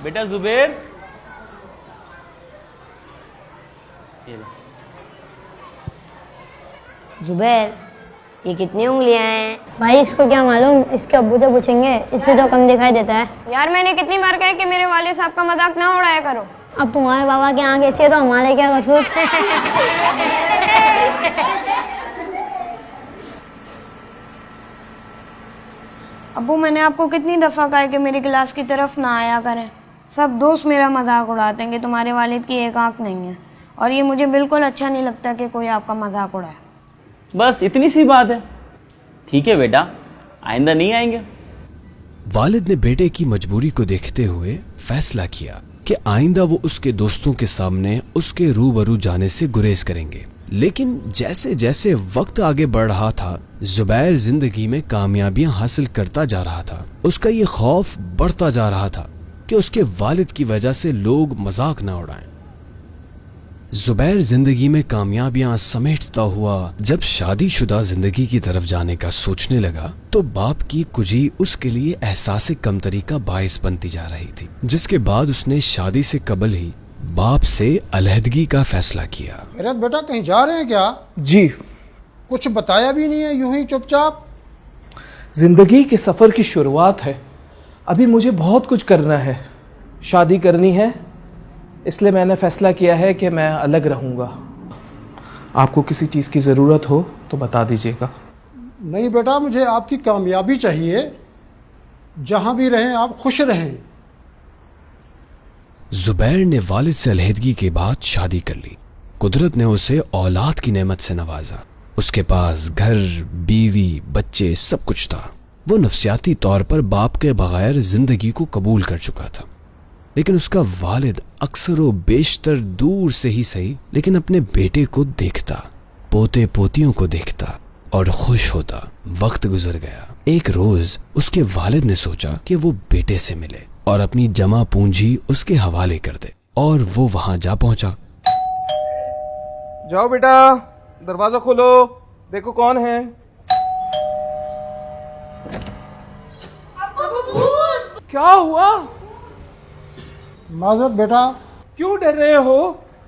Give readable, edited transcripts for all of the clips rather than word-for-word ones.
بیٹا زبیر، زبیر یہ کتنی انگلیاں ہیں؟ بھائی اس کو کیا معلوم، اس کے ابو تو پوچھیں گے، اس سے تو کم دکھائی دیتا ہے۔ یار میں نے کتنی بار کہا کہ میرے والد صاحب کا مذاق نہ اڑایا کرو۔ اب تمہارے بابا کی آنکھ ایسی ہے تو ہمارے کیا قصور؟ ابو میں نے آپ کو کتنی دفعہ کہا ہے کہ میری کلاس کی طرف نہ آیا کریں، سب دوست میرا مذاق اڑاتے ہیں کہ تمہارے والد کی ایک آنکھ نہیں ہے، اور یہ مجھے بالکل اچھا نہیں لگتا کہ کوئی آپ کا مذاق اڑائے۔ بس اتنی سی بات ہے، ٹھیک ہے بیٹا، آئندہ نہیں آئیں گے۔ والد نے بیٹے کی مجبوری کو دیکھتے ہوئے فیصلہ کیا کہ آئندہ وہ اس کے دوستوں کے سامنے اس کے روبرو جانے سے گریز کریں گے۔ لیکن جیسے جیسے وقت آگے بڑھ رہا تھا، زبیر زندگی میں کامیابیاں حاصل کرتا جا رہا تھا۔ اس کا یہ خوف بڑھتا جا رہا تھا کہ اس کے والد کی وجہ سے لوگ مذاق نہ اڑائیں۔ زبیر زندگی میں کامیابیاں سمیٹتا ہوا جب شادی شدہ زندگی کی طرف جانے کا سوچنے لگا تو باپ کی کجی اس کے لیے احساس کمتری کا باعث بنتی جا رہی تھی، جس کے بعد اس نے شادی سے قبل ہی باپ سے علیحدگی کا فیصلہ کیا۔ خیرت بیٹا کہیں جا رہے ہیں کیا؟ جی، کچھ بتایا بھی نہیں ہے، یوں ہی چپ چاپ؟ زندگی کے سفر کی شروعات ہے، ابھی مجھے بہت کچھ کرنا ہے، شادی کرنی ہے، اس لیے میں نے فیصلہ کیا ہے کہ میں الگ رہوں گا۔ آپ کو کسی چیز کی ضرورت ہو تو بتا دیجیے گا۔ نہیں بیٹا، مجھے آپ کی کامیابی چاہیے، جہاں بھی رہیں آپ خوش رہیں۔ زبیر نے والد سے علیحدگی کے بعد شادی کر لی۔ قدرت نے اسے اولاد کی نعمت سے نوازا۔ اس کے پاس گھر، بیوی، بچے، سب کچھ تھا۔ وہ نفسیاتی طور پر باپ کے بغیر زندگی کو قبول کر چکا تھا، لیکن اس کا والد اکثر و بیشتر دور سے ہی صحیح لیکن اپنے بیٹے کو دیکھتا، پوتے پوتیوں کو دیکھتا اور خوش ہوتا۔ وقت گزر گیا۔ ایک روز اس کے والد نے سوچا کہ وہ بیٹے سے ملے اور اپنی جمع پونجی اس کے حوالے کر دے، اور وہ وہاں جا پہنچا۔ جاؤ بیٹا، دروازہ کھولو، دیکھو کون ہے۔ کیا ہوا؟ معذرت بیٹا۔ کیوں ڈر رہے ہو؟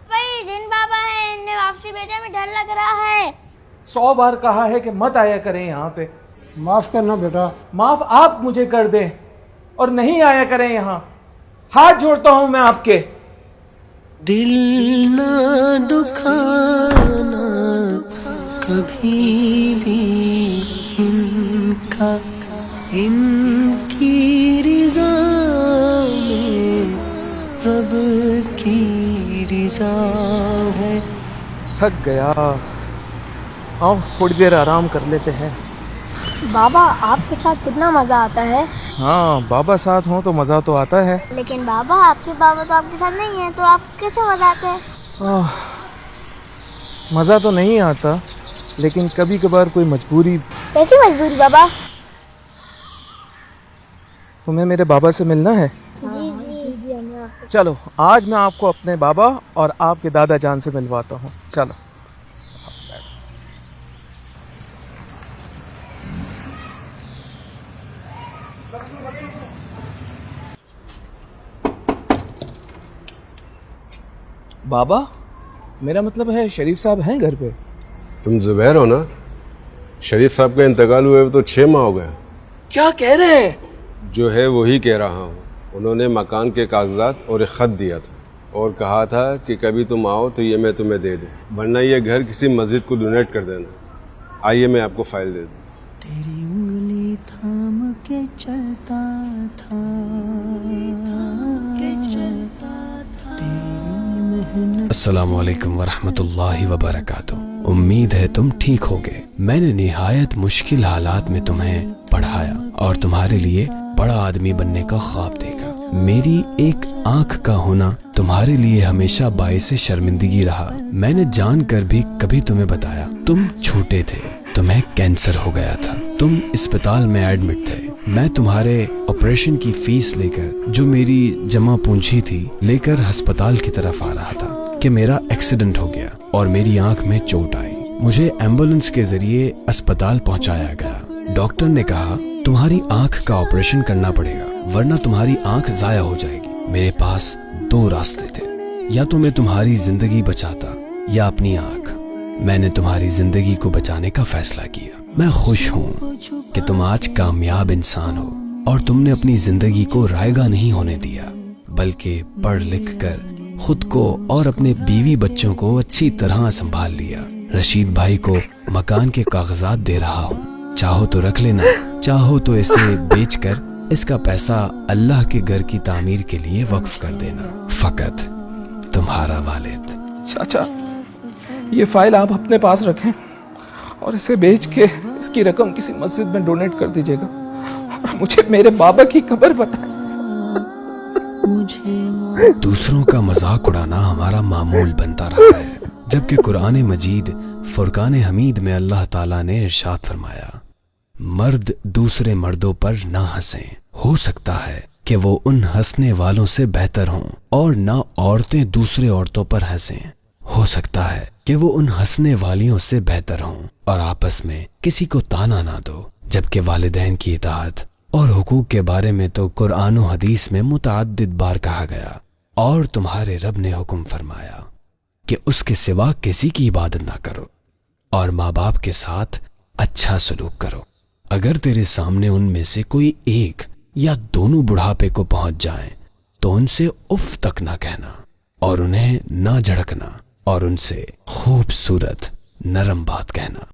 بھائی جن بابا ہے، ان نے واپسی بھیجا، میں ڈر لگ رہا ہے۔ 100 بار کہا ہے کہ مت آیا کریں یہاں پہ۔ معاف کرنا بیٹا۔ معاف آپ مجھے کر دیں اور نہیں آیا کریں یہاں، ہاتھ جوڑتا ہوں میں آپ کے۔ دل نہ دکھانا کبھی بھی ان کا، ان کی رضا میں رب کی رضا ہے۔ تھک گیا، آؤ تھوڑی دیر آرام کر لیتے ہیں۔ بابا آپ کے ساتھ کتنا مزہ آتا ہے۔ ہاں، بابا ساتھ ہوں تو مزہ تو آتا ہے۔ لیکن بابا آپ کے بابا تو آپ کے ساتھ نہیں ہیں، تو آپ کیسے مزہ آتا ہے؟ مزہ تو نہیں آتا، لیکن کبھی کبھار کوئی مجبوری۔ کیسی مجبوری بابا؟ تمہیں میرے بابا سے ملنا ہے؟ جی جی جی۔ چلو آج میں آپ کو اپنے بابا اور آپ کے دادا جان سے ملواتا ہوں، چلو۔ بابا، میرا مطلب ہے شریف صاحب ہیں گھر پہ؟ تم زبیر ہو نا؟ شریف صاحب کا انتقال ہوئے تو 6 ماہ ہو گئے۔ کیا کہہ رہے ہیں؟ جو ہے وہی کہہ رہا ہوں۔ انہوں نے مکان کے کاغذات اور ایک خط دیا تھا اور کہا تھا کہ کبھی تم آؤ تو یہ میں تمہیں دے دوں، ورنہ یہ گھر کسی مسجد کو ڈونیٹ کر دینا۔ آئیے میں آپ کو فائل دے دوں۔ تیری انگلی تھام کے چلتا تھا، السلام علیکم ورحمۃ اللہ وبرکاتہ۔ امید ہے تم ٹھیک ہوگے۔ میں نے نہایت مشکل حالات میں تمہیں پڑھایا اور تمہارے لیے بڑا آدمی بننے کا خواب دیکھا۔ میری ایک آنکھ کا ہونا تمہارے لیے ہمیشہ باعث شرمندگی رہا۔ میں نے جان کر بھی کبھی تمہیں بتایا۔ تم چھوٹے تھے، تمہیں کینسر ہو گیا تھا، تم اسپتال میں ایڈمٹ تھے۔ میں تمہارے آپریشن کی فیس لے کر، جو میری جمع پونجی تھی، لے کر ہسپتال کی طرف آ رہا تھا کہ میرا ایکسیڈنٹ ہو گیا اور میری آنکھ میں چوٹ آئی۔ مجھے ایمبولنس کے ذریعے اسپتال پہنچایا گیا۔ ڈاکٹر نے کہا تمہاری آنکھ کا آپریشن کرنا پڑے گا ورنہ تمہاری آنکھ ضائع ہو جائے گی۔ میرے پاس دو راستے تھے، یا تو میں تمہاری زندگی بچاتا یا اپنی آنکھ۔ میں نے تمہاری زندگی کو بچانے کا فیصلہ کیا۔ میں خوش ہوں کہ تم آج کامیاب انسان ہو اور تم نے اپنی زندگی کو رائگاں نہیں ہونے دیا، بلکہ پڑھ لکھ کر خود کو اور اپنے بیوی بچوں کو اچھی طرح سنبھال لیا۔ رشید بھائی کو مکان کے کاغذات دے رہا ہوں، چاہو تو رکھ لینا، چاہو تو اسے بیچ کر اس کا پیسہ اللہ کے گھر کی تعمیر کے لیے وقف کر دینا۔ فقط تمہارا والد۔ چاچا یہ فائل آپ اپنے پاس رکھیں اور اسے بیچ کے اس کی رقم کسی مسجد میں ڈونیٹ کر دیجیے گا، اور مجھے میرے بابا کی قبر بتائیں۔ دوسروں کا مذاق اڑانا ہمارا معمول بنتا رہا ہے، جبکہ قرآن مجید فرقان حمید میں اللہ تعالیٰ نے ارشاد فرمایا، مرد دوسرے مردوں پر نہ ہنسیں، ہو سکتا ہے کہ وہ ان ہنسنے والوں سے بہتر ہوں، اور نہ عورتیں دوسرے عورتوں پر ہنسیں، ہو سکتا ہے کہ وہ ان ہنسنے والیوں سے بہتر ہوں، اور آپس میں کسی کو تانا نہ دو۔ جبکہ والدین کی اطاعت اور حقوق کے بارے میں تو قرآن و حدیث میں متعدد بار کہا گیا، اور تمہارے رب نے حکم فرمایا کہ اس کے سوا کسی کی عبادت نہ کرو، اور ماں باپ کے ساتھ اچھا سلوک کرو۔ اگر تیرے سامنے ان میں سے کوئی ایک یا دونوں بڑھاپے کو پہنچ جائیں تو ان سے اف تک نہ کہنا، اور انہیں نہ جھڑکنا، اور ان سے خوبصورت نرم بات کہنا۔